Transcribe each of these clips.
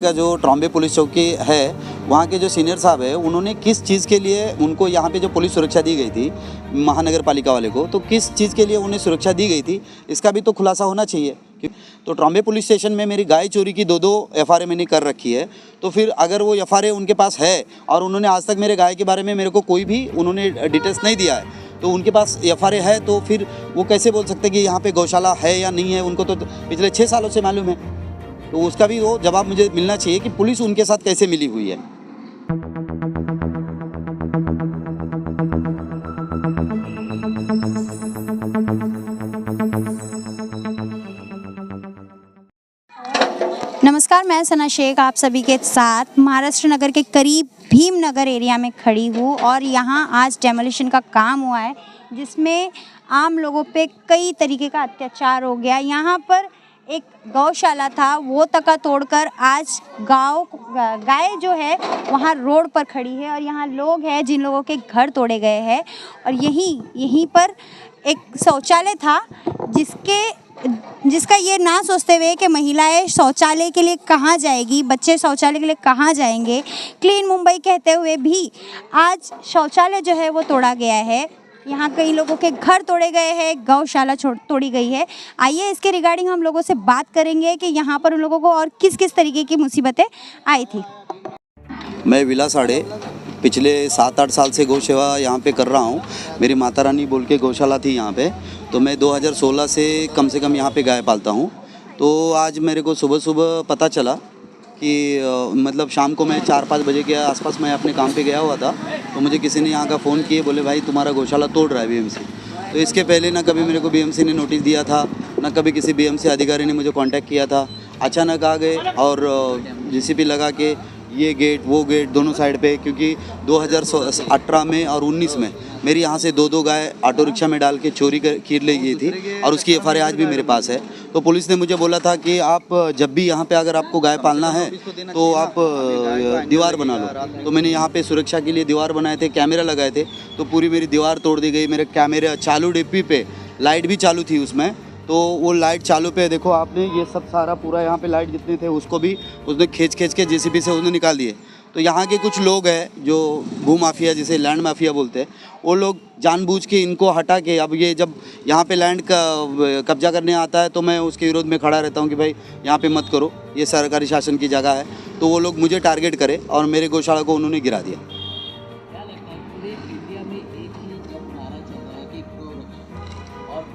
का जो ट्रॉम्बे पुलिस चौकी है, वहाँ के जो सीनियर साहब है, उन्होंने किस चीज़ के लिए उनको यहाँ पे जो पुलिस सुरक्षा दी गई थी महानगर पालिका वाले को, तो किस चीज़ के लिए उन्हें सुरक्षा दी गई थी, इसका भी तो खुलासा होना चाहिए। तो ट्रॉम्बे पुलिस स्टेशन में मेरी गाय चोरी की दो एफआईआर मैंने कर रखी है। तो फिर अगर वो एफआईआर उनके पास है और उन्होंने आज तक मेरे गाय के बारे में मेरे को कोई भी उन्होंने डिटेल्स नहीं दिया है, तो उनके पास एफआईआर है, तो फिर वो कैसे बोल सकते कि यहाँ पे गौशाला है या नहीं है। उनको तो पिछले 6 सालों से मालूम है, तो उसका भी वो जवाब मुझे मिलना चाहिए कि पुलिस उनके साथ कैसे मिली हुई है। नमस्कार, मैं सना शेख आप सभी के साथ महाराष्ट्र नगर के करीब भीमनगर एरिया में खड़ी हूँ और यहाँ आज डेमोलिशन का काम हुआ है, जिसमें आम लोगों पे कई तरीके का अत्याचार हो गया। यहाँ पर एक गौशाला था, वो तका तोड़कर आज गाय जो है वहाँ रोड पर खड़ी है और यहाँ लोग हैं जिन लोगों के घर तोड़े गए हैं। और यहीं पर एक शौचालय था जिसका ये ना सोचते हुए कि महिलाएं शौचालय के लिए कहाँ जाएगी, बच्चे शौचालय के लिए कहाँ जाएंगे, क्लीन मुंबई कहते हुए भी आज शौचालय जो है वो तोड़ा गया है। यहाँ कई लोगों के घर तोड़े गए हैं, गौशाला तोड़ी गई है। आइए इसके रिगार्डिंग हम लोगों से बात करेंगे कि यहाँ पर उन लोगों को और किस किस तरीके की मुसीबतें आई थी। मैं विलास आड़े पिछले 7-8 साल से गौ सेवा यहाँ पे कर रहा हूँ। मेरी माता रानी बोल के गौशाला थी यहाँ पे, तो मैं 2016 से कम यहाँ पे गाय पालता हूँ। तो आज मेरे को सुबह पता चला कि मतलब शाम को मैं 4-5 बजे के आसपास मैं अपने काम पे गया हुआ था, तो मुझे किसी ने यहाँ का फ़ोन किए, बोले भाई तुम्हारा गौशाला तोड़ रहा है बीएमसी। तो इसके पहले ना कभी मेरे को बीएमसी ने नोटिस दिया था, ना कभी किसी बीएमसी अधिकारी ने मुझे कांटेक्ट किया था। अचानक आ गए और जेसीबी लगा के ये गेट वो गेट दोनों साइड पे, क्योंकि 2018 में और 19 में मेरी यहाँ से दो गाय ऑटो रिक्शा में डाल के चोरी की ले गई थी और उसकी एफआईआर आज भी मेरे पास है। तो पुलिस ने मुझे बोला था कि आप जब भी यहाँ पे अगर आपको गाय पालना है तो आप दीवार बना लो। तो मैंने यहाँ पे सुरक्षा के लिए दीवार बनाए थे, कैमरा लगाए थे, तो पूरी मेरी दीवार तोड़ दी गई। मेरे कैमरे चालू डिब्बी पे लाइट भी चालू थी उसमें, तो वो लाइट चालू पे देखो आपने, ये सब सारा पूरा यहाँ पे लाइट जितने थे उसको भी उसने खींच के जेसीबी से उसने निकाल दिए। तो यहाँ के कुछ लोग हैं जो भू माफिया, जिसे लैंड माफिया बोलते हैं, वो लोग जानबूझ के इनको हटा के, अब ये जब यहाँ पे लैंड का कब्जा करने आता है तो मैं उसके विरोध में खड़ा रहता हूँ कि भाई यहाँ पे मत करो, ये सरकारी शासन की जगह है। तो वो लोग मुझे टारगेट करे और मेरे गौशाला को उन्होंने गिरा दिया।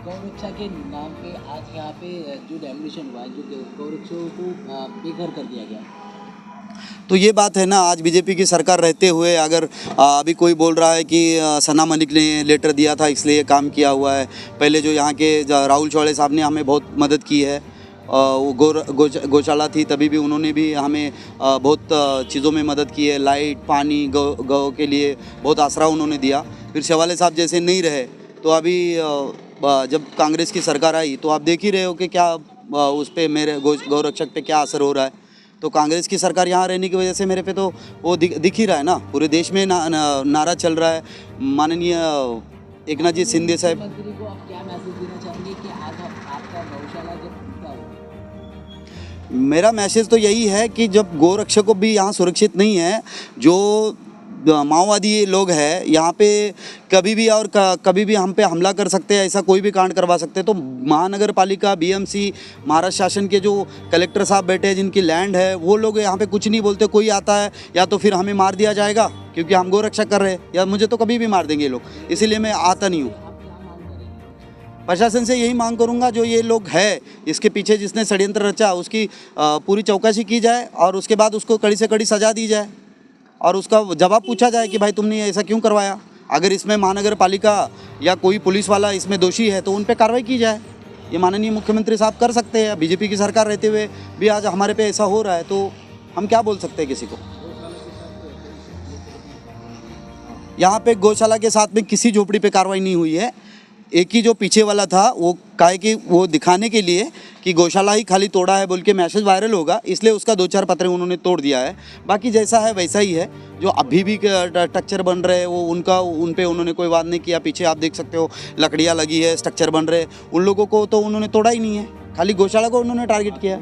गौरक्षा के नाम पे आज यहाँ पे जो डेमोलिशन हुआ है, जो गौरक्षों को बेघर कर दिया गया, तो ये बात है ना, आज बीजेपी की सरकार रहते हुए अगर अभी कोई बोल रहा है कि सना मलिक ने लेटर दिया था इसलिए काम किया हुआ है। पहले जो यहाँ के राहुल चौड़े साहब ने हमें बहुत मदद की है, वो गौशाला थी तभी भी उन्होंने भी हमें बहुत चीज़ों में मदद की है, लाइट पानी गौ के लिए बहुत आसरा उन्होंने दिया। फिर शेवाले साहब जैसे नहीं रहे, तो अभी जब कांग्रेस की सरकार आई तो आप देख ही रहे हो कि क्या उस पर मेरे गौरक्षक पे क्या असर हो रहा है। तो कांग्रेस की सरकार यहाँ रहने की वजह से मेरे पे तो वो दिख ही रहा है ना, पूरे देश में नारा चल रहा है। माननीय एकनाथ जी शिंदे साहब, मंत्री को आप क्या मैसेज देना चाहेंगे कि आज आपका गौशाला जब टूटा हो? मेरा मैसेज तो यही है कि जब गौरक्षकों भी यहाँ सुरक्षित नहीं है, जो माओवादी लोग हैं यहाँ पे कभी भी हम पे हमला कर सकते हैं, ऐसा कोई भी कांड करवा सकते हैं। तो महानगर पालिका, बीएमसी, महाराष्ट्र शासन के जो कलेक्टर साहब बैठे हैं जिनकी लैंड है, वो लोग यहाँ पे कुछ नहीं बोलते। कोई आता है या तो फिर हमें मार दिया जाएगा क्योंकि हम गौरक्षा कर रहे हैं, या मुझे तो कभी भी मार देंगे ये लोग, इसीलिए मैं आता नहीं हूँ। प्रशासन से यही मांग करूंगा, जो ये लोग है इसके पीछे जिसने षड्यंत्र रचा उसकी पूरी चौकसी की जाए और उसके बाद उसको कड़ी से कड़ी सजा दी जाए और उसका जवाब पूछा जाए कि भाई तुमने ऐसा क्यों करवाया। अगर इसमें महानगर पालिका या कोई पुलिस वाला इसमें दोषी है तो उन पे कार्रवाई की जाए। ये माननीय मुख्यमंत्री साहब कर सकते हैं। बीजेपी की सरकार रहते हुए भी आज हमारे पे ऐसा हो रहा है, तो हम क्या बोल सकते हैं किसी को। यहाँ पे गौशाला के साथ में किसी झोपड़ी पे कार्रवाई नहीं हुई है। एक ही जो पीछे वाला था वो काहे कि वो दिखाने के लिए कि गौशाला ही खाली तोड़ा है बोल के मैसेज वायरल होगा, इसलिए उसका 2-4 पत्रे उन्होंने तोड़ दिया है। बाकी जैसा है वैसा ही है। जो अभी भी स्ट्रक्चर बन रहे हैं वो उन पे उन्होंने कोई बात नहीं किया। पीछे आप देख सकते हो लकड़ियाँ लगी है, स्ट्रक्चर बन रहे, उन लोगों को तो उन्होंने तोड़ा ही नहीं है, खाली गौशाला को उन्होंने टारगेट किया।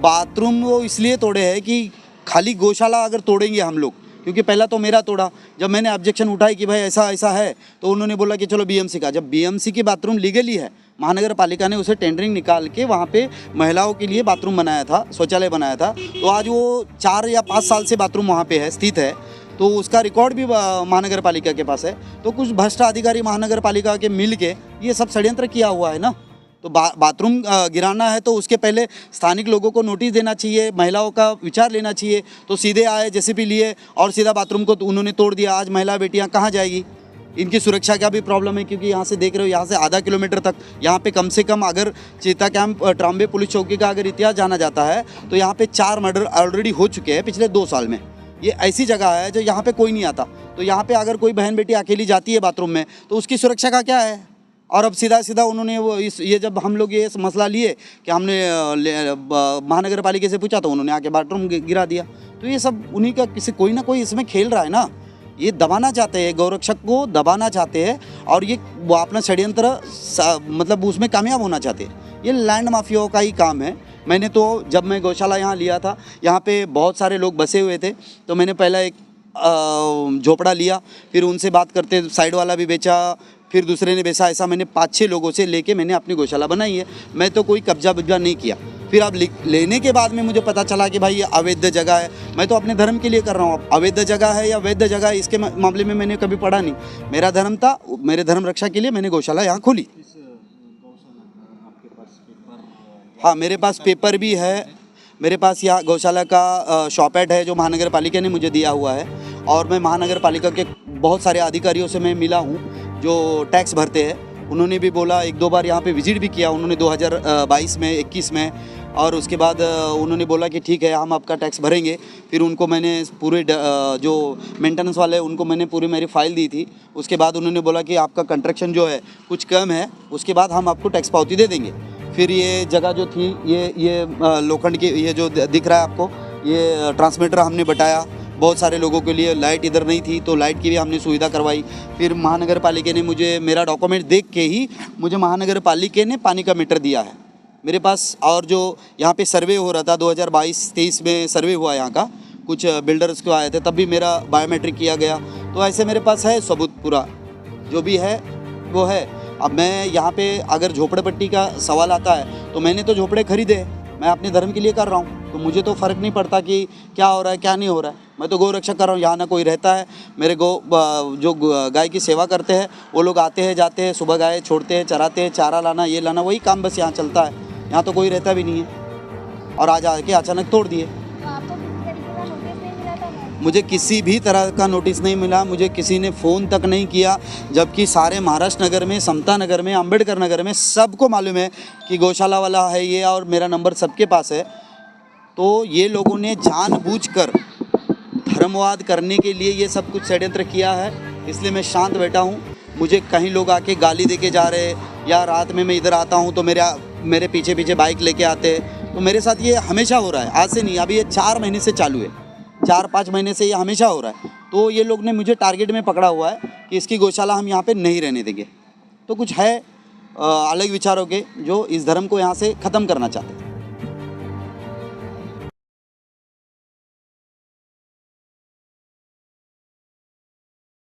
बाथरूम वो इसलिए तोड़े हैं कि खाली गौशाला अगर तोड़ेंगे हम लोग, क्योंकि पहला तो मेरा तोड़ा, जब मैंने ऑब्जेक्शन उठाई कि भाई ऐसा ऐसा है तो उन्होंने बोला कि चलो बीएमसी का, जब बीएमसी की बाथरूम लीगली है, महानगर पालिका ने उसे टेंडरिंग निकाल के वहाँ पे महिलाओं के लिए बाथरूम बनाया था, शौचालय बनाया था, तो आज वो 4 या 5 साल से बाथरूम वहाँ पे है, स्थित है, तो उसका रिकॉर्ड भी महानगर पालिका के पास है। तो कुछ भ्रष्ट अधिकारी महानगर पालिका के मिल के ये सब षड्यंत्र किया हुआ है ना। तो बाथरूम गिराना है तो उसके पहले स्थानिक लोगों को नोटिस देना चाहिए, महिलाओं का विचार लेना चाहिए। तो सीधे आए, जेसीबी लिए और सीधा बाथरूम को तो उन्होंने तोड़ दिया। आज महिला बेटियां कहाँ जाएगी? इनकी सुरक्षा का भी प्रॉब्लम है, क्योंकि यहाँ से देख रहे हो, यहाँ से आधा किलोमीटर तक, यहाँ पे कम से कम अगर चीता कैंप ट्राम्बे पुलिस चौकी का अगर इतिहास जाना जाता है तो यहाँ पे 4 मर्डर ऑलरेडी हो चुके हैं पिछले 2 साल में। ये ऐसी जगह है जो यहाँ पे कोई नहीं आता, तो यहाँ पे अगर कोई बहन बेटी अकेली जाती है बाथरूम में तो उसकी सुरक्षा का क्या है? और अब सीधा सीधा उन्होंने वो ये जब हम लोग ये मसला लिए कि हमने महानगर पालिका से पूछा तो उन्होंने आके बाथरूम गिरा दिया। तो ये सब उन्हीं का कोई ना कोई इसमें खेल रहा है ना। ये दबाना चाहते हैं, गौरक्षक को दबाना चाहते हैं, और ये वो अपना षड्यंत्र मतलब उसमें कामयाब होना चाहते हैं। ये लैंड माफियाओं का ही काम है। मैंने तो जब मैं गौशाला यहाँ लिया था, यहाँ पे बहुत सारे लोग बसे हुए थे, तो मैंने पहला एक झोपड़ा लिया, फिर उनसे बात करते साइड वाला भी बेचा, फिर दूसरे ने बेचा, ऐसा मैंने 5-6 लोगों से लेके मैंने अपनी गौशाला बनाई है। मैं तो कोई कब्जा वब्जा नहीं किया। फिर अब लेने के बाद में मुझे पता चला कि भाई ये अवैध जगह है। मैं तो अपने धर्म के लिए कर रहा हूँ, अवैध जगह है या वैध जगह है इसके मामले में मैंने कभी पढ़ा नहीं। मेरा धर्म था, मेरे धर्म रक्षा के लिए मैंने गौशाला यहाँ खोली। हाँ, मेरे पास पेपर भी है। मेरे पास यहाँ गौशाला का शॉप एड है जो महानगर पालिका ने मुझे दिया हुआ है, और मैं महानगर पालिका के बहुत सारे अधिकारियों से मैं मिला हूँ जो टैक्स भरते हैं। उन्होंने भी बोला, 1-2 बार यहाँ पे विजिट भी किया उन्होंने 2022 में, 21 में, और उसके बाद उन्होंने बोला कि ठीक है हम आपका टैक्स भरेंगे। फिर उनको मैंने पूरे जो मेंटेनेंस वाले उनको मैंने पूरी मेरी फाइल दी थी। उसके बाद उन्होंने बोला कि आपका कंस्ट्रक्शन जो है कुछ कम है, उसके बाद हम आपको टैक्स पावती दे देंगे। फिर ये जगह जो थी, ये लोखंड की, ये जो दिख रहा है आपको, ये ट्रांसमीटर हमने बटाया। बहुत सारे लोगों के लिए लाइट इधर नहीं थी तो लाइट की भी हमने सुविधा करवाई। फिर महानगर पालिका ने मुझे मेरा डॉक्यूमेंट देख के ही मुझे महानगर पालिका ने पानी का मीटर दिया है मेरे पास। और जो यहाँ पे सर्वे हो रहा था 2022-23 में सर्वे हुआ यहाँ का, कुछ बिल्डर्स को आए थे, तब भी मेरा बायोमेट्रिक किया गया। तो ऐसे मेरे पास है सबूत, पूरा जो भी है वो है। अब मैं यहाँ पे अगर झोपड़पट्टी का सवाल आता है तो मैंने तो झोपड़े खरीदे, मैं अपने धर्म के लिए कर रहा हूँ, तो मुझे तो फ़र्क नहीं पड़ता कि क्या हो रहा है क्या नहीं हो रहा है। मैं तो गौ रक्षा कर रहा हूँ। यहाँ ना कोई रहता है, मेरे जो गाय की सेवा करते हैं वो लोग आते हैं जाते हैं, सुबह गाय छोड़ते हैं, चराते हैं, चारा लाना ये लाना, वही काम बस यहाँ चलता है। यहाँ तो कोई रहता भी नहीं है, और आज आके अचानक तोड़ दिए। मुझे किसी भी तरह का नोटिस नहीं मिला, मुझे किसी ने फ़ोन तक नहीं किया, जबकि सारे महाराष्ट्र नगर में, समता नगर में, अंबेडकर नगर में सबको मालूम है कि गौशाला वाला है ये, और मेरा नंबर सबके पास है। तो ये लोगों ने जानबूझकर धर्मवाद करने के लिए ये सब कुछ षड्यंत्र किया है, इसलिए मैं शांत बैठा हूँ। मुझे कहीं लोग आके गाली दे के जा रहे, या रात में मैं इधर आता हूँ तो मेरे पीछे पीछे बाइक लेके आते हैं। तो मेरे साथ ये हमेशा हो रहा है, आज से नहीं, अभी ये 4 महीने से चालू है, 4-5 महीने से ये हमेशा हो रहा है। तो ये लोग ने मुझे टारगेट में पकड़ा हुआ है कि इसकी गौशाला हम यहाँ पे नहीं रहने देंगे। तो कुछ है अलग विचारों के जो इस धर्म को यहाँ से ख़त्म करना चाहते हैं।